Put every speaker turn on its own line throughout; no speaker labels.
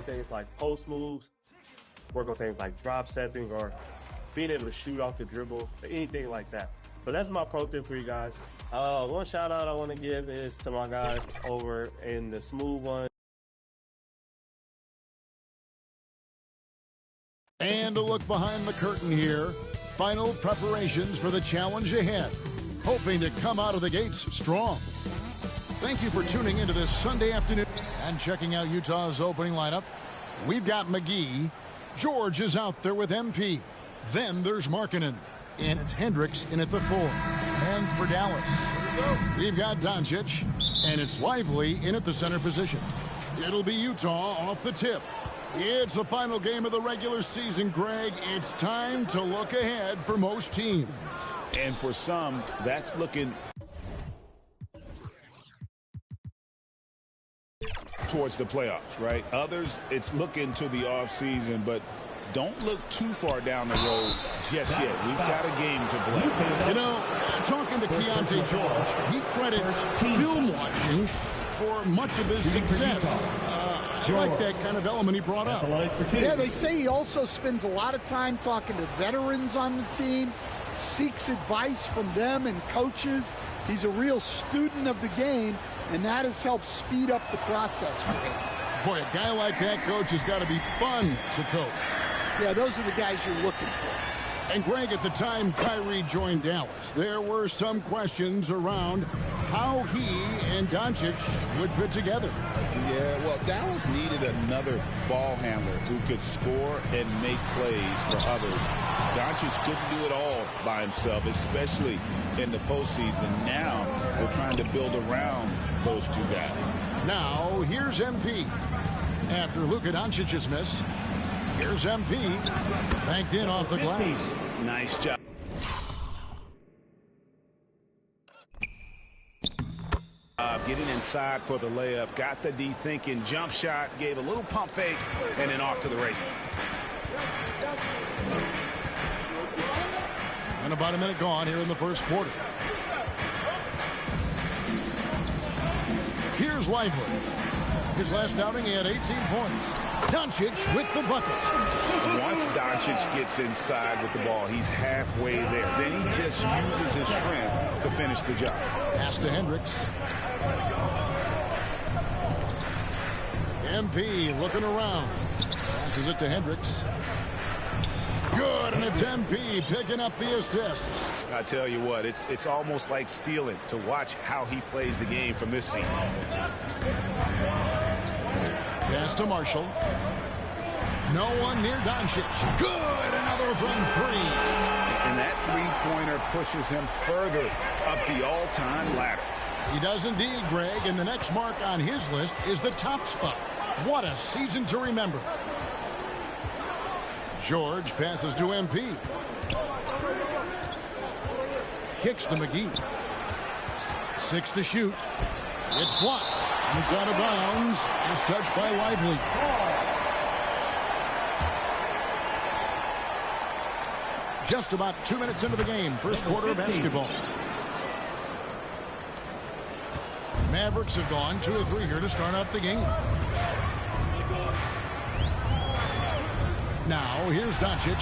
on things like post moves, work on things like drop stepping, or being able to shoot off the dribble, or anything like that. But that's my pro tip for you guys. One shout out I want to give is to my guys over in the smooth one.
And a look behind the curtain here. Final preparations for the challenge ahead. Hoping to come out of the gates strong. Thank you for tuning into this Sunday afternoon and checking out Utah's opening lineup. We've got McGee. George is out there with MP. Then there's Markkanen. And it's Hendricks in at the 4. And for Dallas, we've got Doncic. And it's Lively in at the center position. It'll be Utah off the tip. It's the final game of the regular season, Greg. It's time to look ahead for most teams.
And for some, that's looking towards the playoffs, right? Others, it's looking to the offseason, but don't look too far down the road just yet. We've got a game to play.
You know, talking to Keontae George, he credits film watching for much of his success. I like that kind of element he brought up.
Yeah, they say he also spends a lot of time talking to veterans on the team, seeks advice from them and coaches. He's a real student of the game, and that has helped speed up the process for him.
Boy, a guy like that, Coach, has got to be fun to coach.
Yeah, those are the guys you're looking for.
And Greg, at the time Kyrie joined Dallas, there were some questions around how he and Doncic would fit together.
Yeah, well, Dallas needed another ball handler who could score and make plays for others. Doncic couldn't do it all by himself, especially in the postseason. Now they're trying to build around those two guys.
Now, here's MP. After Luka Doncic's miss, here's MP, banked in off the glass.
Nice job. Getting inside for the layup, got the D thinking, jump shot, gave a little pump fake, and then off to the races.
And about a minute gone here in the first quarter. Here's Lively. His last outing, he had 18 points. Doncic with the bucket.
Once Doncic gets inside with the ball, he's halfway there. Then he just uses his strength to finish the job.
Pass to Hendricks. MP looking around. Passes it to Hendricks. Good, and it's MP picking up the assist.
I tell you what, it's almost like stealing to watch how he plays the game from this scene.
Pass to Marshall. No one near Doncic. Good, another from 3.
And that three-pointer pushes him further up the all-time ladder.
He does indeed, Greg, and the next mark on his list is the top spot. What a season to remember. George passes to MP. Kicks to McGee. 6 to shoot. It's blocked. It's out of bounds. It's touched by Lively. Just about 2 minutes into the game. First quarter of basketball. Mavericks have gone 2 of 3 here to start out the game. Now, here's Doncic.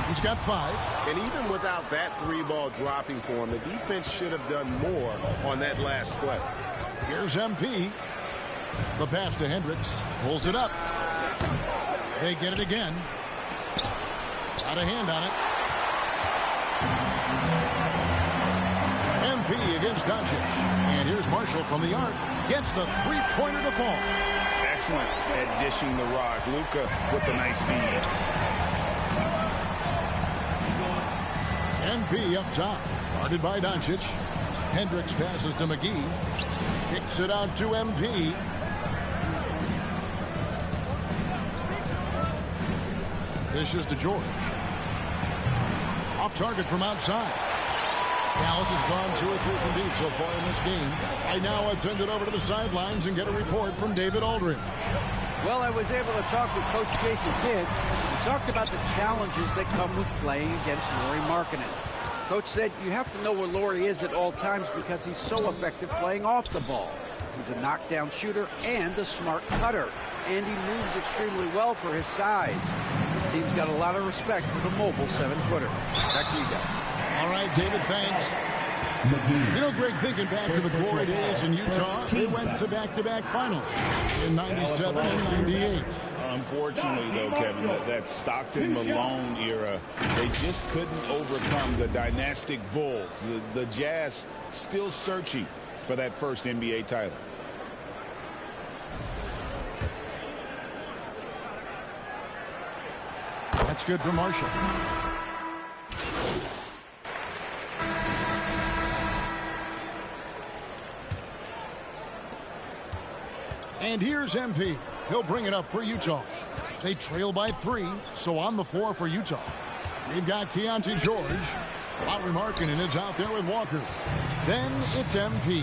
He's got 5.
And even without that 3-ball dropping for him, the defense should have done more on that last play.
Here's MP. The pass to Hendricks. Pulls it up. They get it again. Got a hand on it. MP against Doncic. And here's Marshall from the arc. Gets the three-pointer to fall.
Excellent at dishing the rock. Luka with the nice feed.
MP up top. Guarded by Doncic. Hendricks passes to McGee. Kicks it out to MP. This is to George. Off target from outside. Dallas has gone 2 or 3 from deep so far in this game. I now send it over to the sidelines and get a report from David Aldridge.
Well, I was able to talk with Coach Jason Kidd. He talked about the challenges that come with playing against Lauri Markkanen. Coach said you have to know where Lauri is at all times because he's so effective playing off the ball. He's a knockdown shooter and a smart cutter. and he moves extremely well for his size. This team's got a lot of respect for the mobile 7-footer. Back to you guys.
All right, David, thanks. You know, Greg, thinking back to the glory days in Utah, they went to back-to-back finals in 97 and 98.
Unfortunately, though, Kevin, that Stockton-Malone era, they just couldn't overcome the dynastic Bulls. The Jazz still searching for that first NBA title.
That's good for Marshall. And here's MP. He'll bring it up for Utah. They trail by 3, so on the floor for Utah. We've got Keontae George. Lauri Markkanen is out there with Walker. Then it's MP.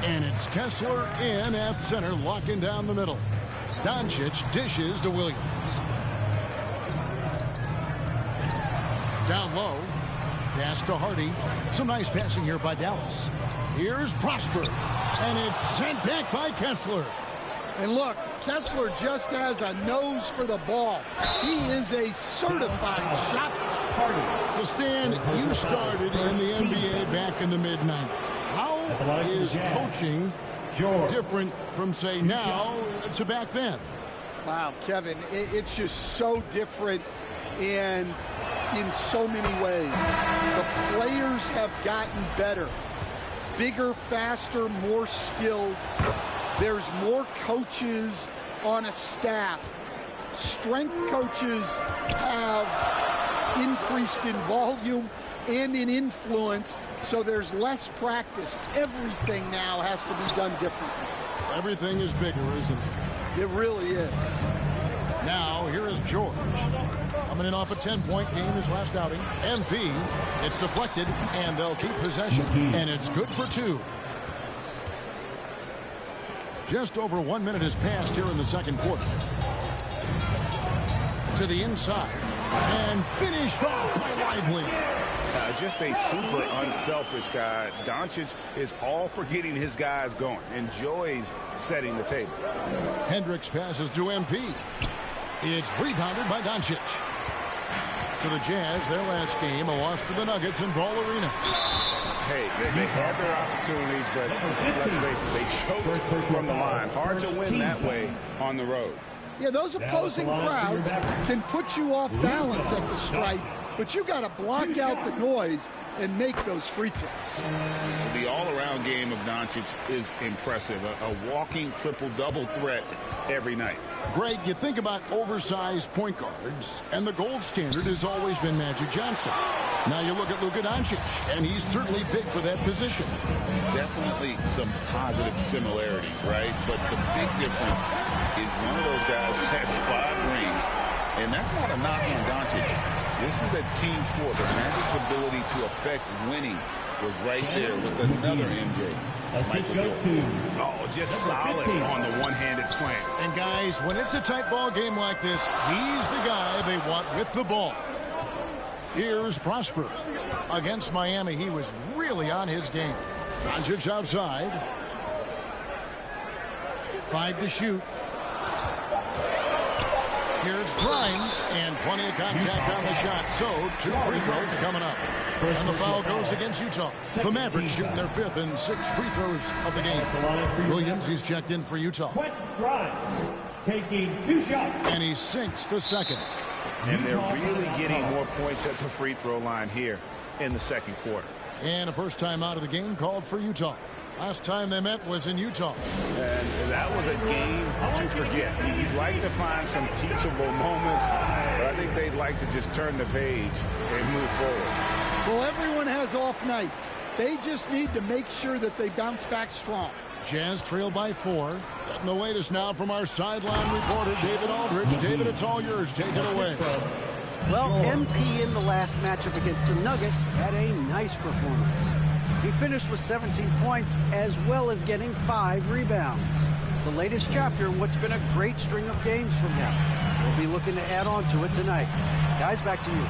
And it's Kessler in at center, locking down the middle. Doncic dishes to Williams. Down low. Pass to Hardy. Some nice passing here by Dallas. Here's Prosper. And it's sent back by Kessler.
And look, Kessler just has a nose for the ball. He is a certified shot blocker.
So, Stan, you started in the NBA back in the mid-90s. How is coaching different from, say, now to back then?
Wow, Kevin, it's just so different and in so many ways. The players have gotten better. Bigger, faster, more skilled. There's more coaches on a staff. Strength coaches have increased in volume and in influence, so there's less practice. Everything now has to be done differently.
Everything is bigger, isn't it?
It really is.
Now, here is George. Coming in off a 10-point game his last outing. MP, it's deflected, and they'll keep possession. And it's good for 2. Just over 1 minute has passed here in the second quarter. To the inside. And finished off by Lively.
Just a super unselfish guy. Doncic is all for getting his guys going. Enjoys setting the table.
Hendricks passes to MP. It's rebounded by Doncic. To the Jazz, their last game, a loss to the Nuggets in Ball Arena.
Hey, they had their opportunities, but let's face it, they choked from the line. Hard to win that way on the road.
Yeah, those opposing crowds can put you off balance at the stripe, but you got to block out the noise and make those free throws.
The all-around game of Doncic is impressive. A walking triple-double threat every night.
Greg, you think about oversized point guards, and the gold standard has always been Magic Johnson. Now you look at Luka Doncic, and he's certainly big for that position.
Definitely some positive similarities, right? But the big difference is one of those guys has 5 rings, and that's not a knock on Doncic. This is a team sport, but Magic's ability to affect winning was right there with another MJ. Michael Jordan. Oh, just solid on the one-handed slam.
And guys, when it's a tight ball game like this, he's the guy they want with the ball. Here's Prosper. Against Miami, he was really on his game. Doncic outside. 5 to shoot. Here's Grimes, and plenty of contact on the shot. So, 2 free throws coming up. And the foul goes against Utah. The Mavericks shooting their 5th and 6th free throws of the game. Williams, he's checked in for Utah.
Grimes taking 2 shots.
And he sinks the second.
And they're really getting more points at the free throw line here in the second quarter.
And a first time out of the game called for Utah. Last time they met was in Utah.
And that was a game to forget. You'd like to find some teachable moments, but I think they'd like to just turn the page and move forward.
Well, everyone has off nights. They just need to make sure that they bounce back strong.
Jazz trail by 4. Getting the latest now from our sideline reporter, David Aldridge. David, it's all yours. Take it away.
Well, MP in the last matchup against the Nuggets had a nice performance. He finished with 17 points as well as getting 5 rebounds. The latest chapter in what's been a great string of games from him. We'll be looking to add on to it tonight. Guys, back to you.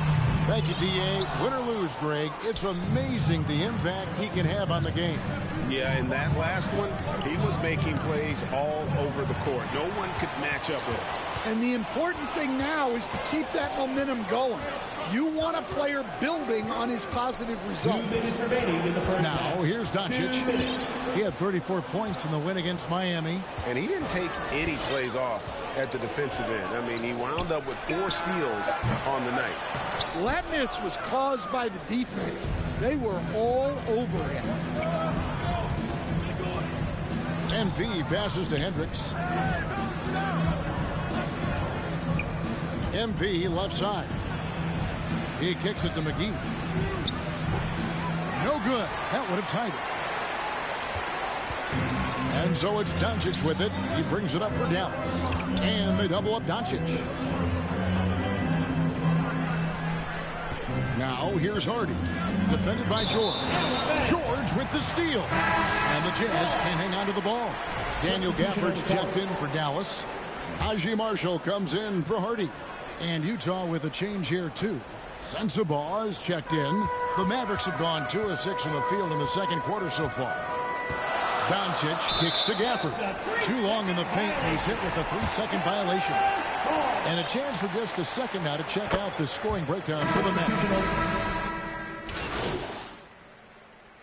Thank you, D.A. Win or lose, Greg, it's amazing the impact he can have on the game.
Yeah, in that last one, he was making plays all over the court. No one could match up with him.
And the important thing now is to keep that momentum going. You want a player building on his positive results.
2 minutes remaining in the first
Now,
half.
here's Doncic. He had 34 points in the win against Miami.
And he didn't take any plays off at the defensive end. I mean, he wound up with 4 steals on the night.
That miss was caused by the defense. They were all over him.
MP passes to Hendricks. MP left side. He kicks it to McGee. No good. That would have tied it. And so it's Doncic with it. He brings it up for Dallas. And they double up Doncic. Now here's Hardy. Defended by George. George with the steal. And the Jazz can't hang on to the ball. Daniel Gafford's checked in for Dallas. Haji Marshall comes in for Hardy. And Utah with a change here, too. Sensabaugh is checked in. The Mavericks have gone 2 of 6 from the field in the second quarter so far. Doncic kicks to Gafford. Too long in the paint, and he's hit with a 3-second violation. And a chance for just a second now to check out the scoring breakdown for the Mavericks.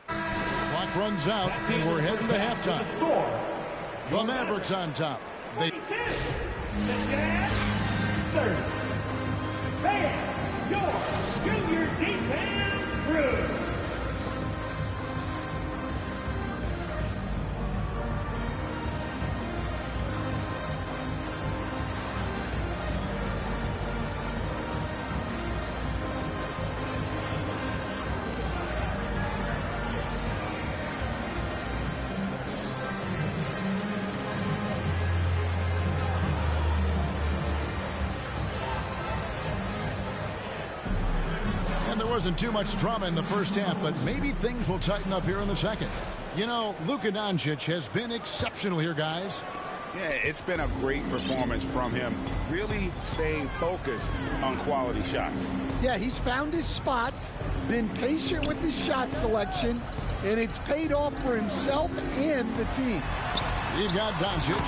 Clock runs out, and we're heading to halftime. The Mavericks on top. They...
The Jazz 30. Bam! Your junior defense crew.
Wasn't too much drama in the first half, but maybe things will tighten up here in the second. You know, Luka Doncic has been exceptional here, guys.
Yeah, it's been a great performance from him. Really staying focused on quality shots.
Yeah, he's found his spots, been patient with his shot selection, and it's paid off for himself and the team.
We've got Doncic,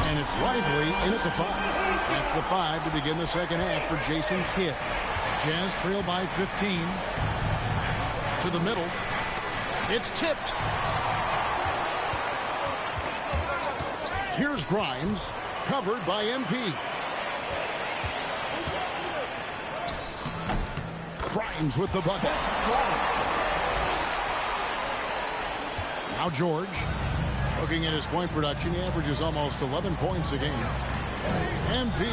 and it's Lively in at the 5. That's the 5 to begin the second half for Jason Kidd. Jazz trail by 15. To the middle. It's tipped. Here's Grimes, covered by MP. Grimes with the bucket. Now George. Looking at his point production, he averages almost 11 points a game. MP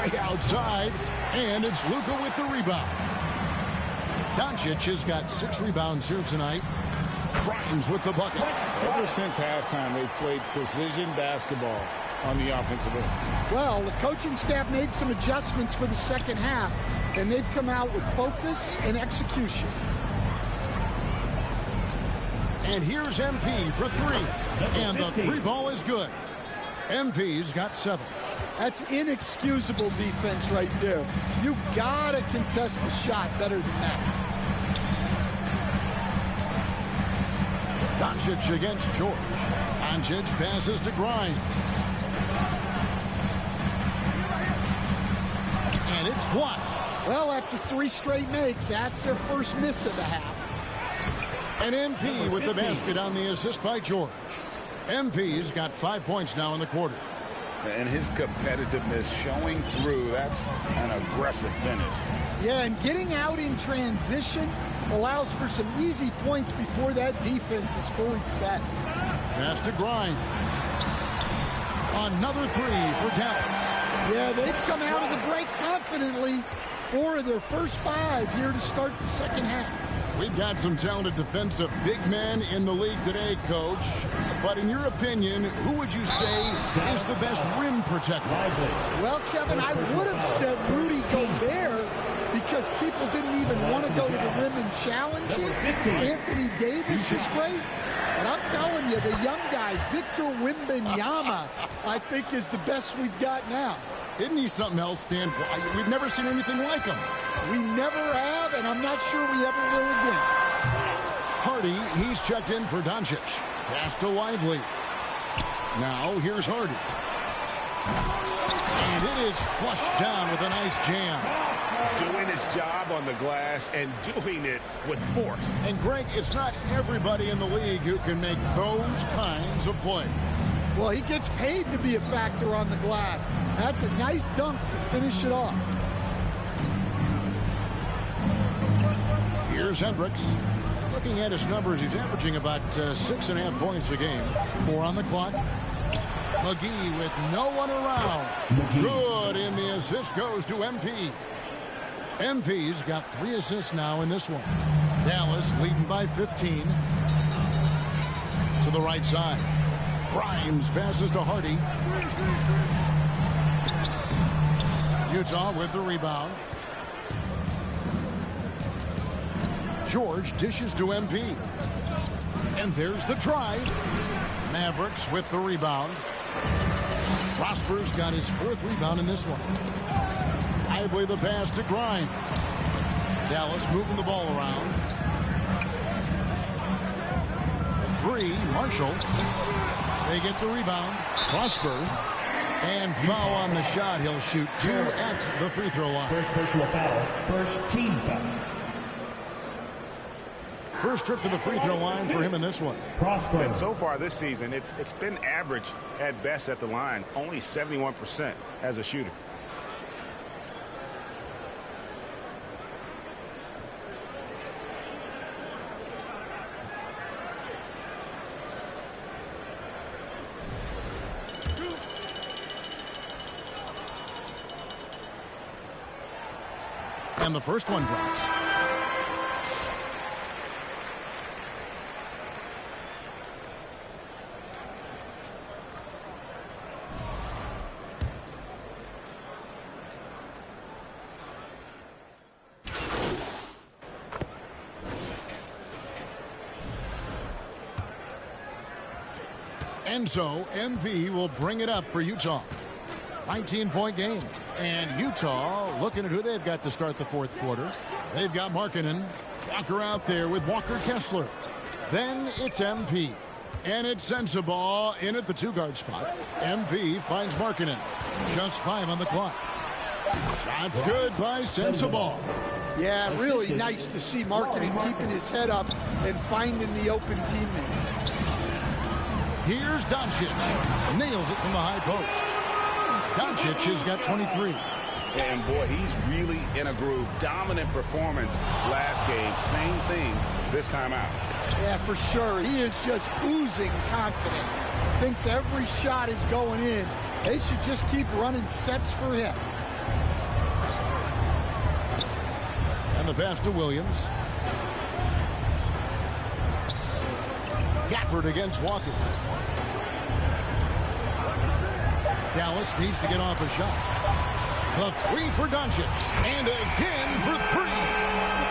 way outside, and it's Luka with the rebound. Doncic has got 6 rebounds here tonight. Grimes with the bucket.
Ever since halftime, they've played precision basketball on the offensive end.
Well, the coaching staff made some adjustments for the second half, and they've come out with focus and execution.
And here's MP for 3. And the 3 ball is good. MP's got 7.
That's inexcusable defense right there. You gotta contest the shot better than that.
Doncic against George. Doncic passes to Grimes. And it's blocked.
Well, after 3 straight makes, that's their first miss of the half.
And MP with the basket on the assist by George. MP's got 5 points now in the quarter.
And his competitiveness showing through. That's an aggressive finish.
Yeah, and getting out in transition allows for some easy points before that defense is fully set.
Pass to Grimes. Another 3 for Dallas.
Yeah, they've come out of the break confidently. 4 of their first 5 here to start the second half.
We've got some talented defensive big men in the league today, Coach. But in your opinion, who would you say is the best rim protector?
Well, Kevin, I would have said Rudy Gobert because people didn't even want to go to the rim and challenge it. Anthony Davis is great. And I'm telling you, the young guy, Victor Wembanyama, I think is the best we've got now.
Isn't he something else, Stan? We've never seen anything like him.
We never have, and I'm not sure we ever will again.
Hardy, he's checked in for Doncic. Pass to Lively. Now here's Hardy. And it is flushed down with a nice jam.
Doing his job on the glass and doing it with force.
And Greg, it's not everybody in the league who can make those kinds of plays.
Well, he gets paid to be a factor on the glass. That's a nice dunk to finish it off.
Here's Hendricks. Looking at his numbers, he's averaging about 6.5 points a game. 4 on the clock. McGee with no one around. Good, and the assist goes to MP. MP's got 3 assists now in this one. Dallas leading by 15. To the right side. Grimes passes to Hardy. Utah with the rebound. George dishes to MP. And there's the drive. Mavericks with the rebound. Prosper's got his 4th rebound in this one. Lively the pass to Grimes. Dallas moving the ball around. 3, Marshall. They get the rebound. Prosper. And foul on the shot. He'll shoot 2 at the free throw line.
First personal foul. First team foul.
First trip to the free throw line for him in this one.
Prosper.
And so far this season, it's been average at best at the line. Only 71% as a shooter.
And the first one drops. And so MV will bring it up for Utah. 19-point game. And Utah looking at who they've got to start the 4th quarter. They've got Markkanen. Walker out there with Walker Kessler. Then it's MP. And it sends the ball in at the 2-guard spot. MP finds Markkanen. Just 5 on the clock. Shot's good by Sensabaugh.
Yeah, really nice to see Markkanen keeping his head up and finding the open teammate.
Here's Doncic. Nails it from the high post. Doncic has got 23.
And boy, he's really in a groove. Dominant performance last game. Same thing this time out.
Yeah, for sure. He is just oozing confidence. Thinks every shot is going in. They should just keep running sets for him.
And the pass to Williams. Gafford against Walker. Dallas needs to get off a shot. The 3 for Doncic. And again for 3.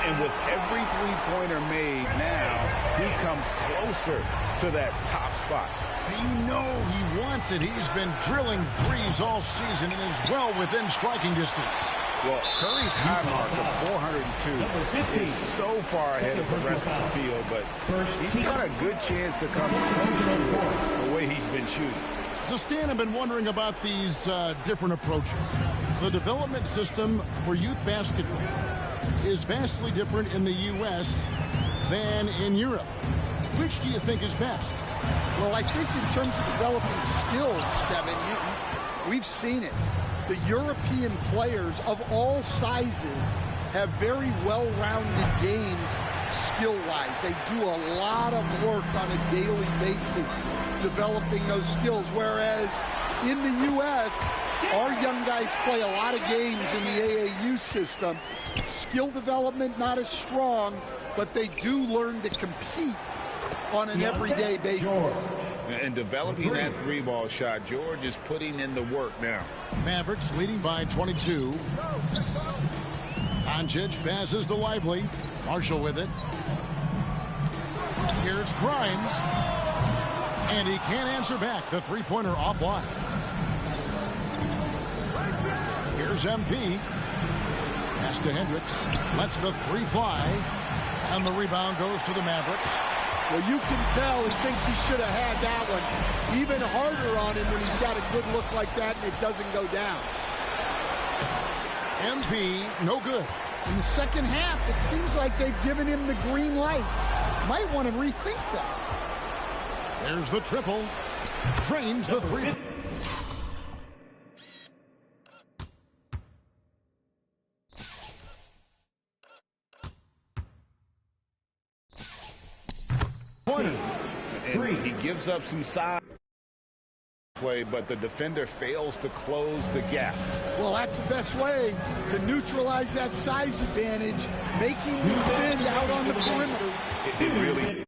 And with every three-pointer made now, he comes closer to that top spot.
You know he wants it. He's been drilling threes all season and is well within striking distance.
Well, Curry's high mark of 402 is so far ahead of the rest of the field, but he's got a good chance to come close to it the way he's been shooting.
So, Stan, I've been wondering about these different approaches. The development system for youth basketball is vastly different in the U.S. than in Europe. Which do you think is best?
Well, I think in terms of developing skills, Kevin, we've seen it. The European players of all sizes have very well-rounded games skill-wise. They do a lot of work on a daily basis developing those skills, whereas in the U.S., our young guys play a lot of games in the AAU system. Skill development not as strong, but they do learn to compete on an everyday basis.
And developing that 3-ball shot, George is putting in the work now.
Mavericks leading by 22. Doncic passes to Lively. Marshall with it. Here's Grimes. And he can't answer back. The 3-pointer offline. Here's MP. Pass to Hendricks. Lets the three fly. And the rebound goes to the Mavericks.
Well, you can tell he thinks he should have had that one. Even harder on him when he's got a good look like that and it doesn't go down.
MP, no good.
In the second half, it seems like they've given him the green light. Might want to rethink that.
There's the triple. Drains the three.
And he gives up some side play, but the defender fails to close the gap.
Well, that's the best way to neutralize that size advantage, making him defend out on the perimeter.
It really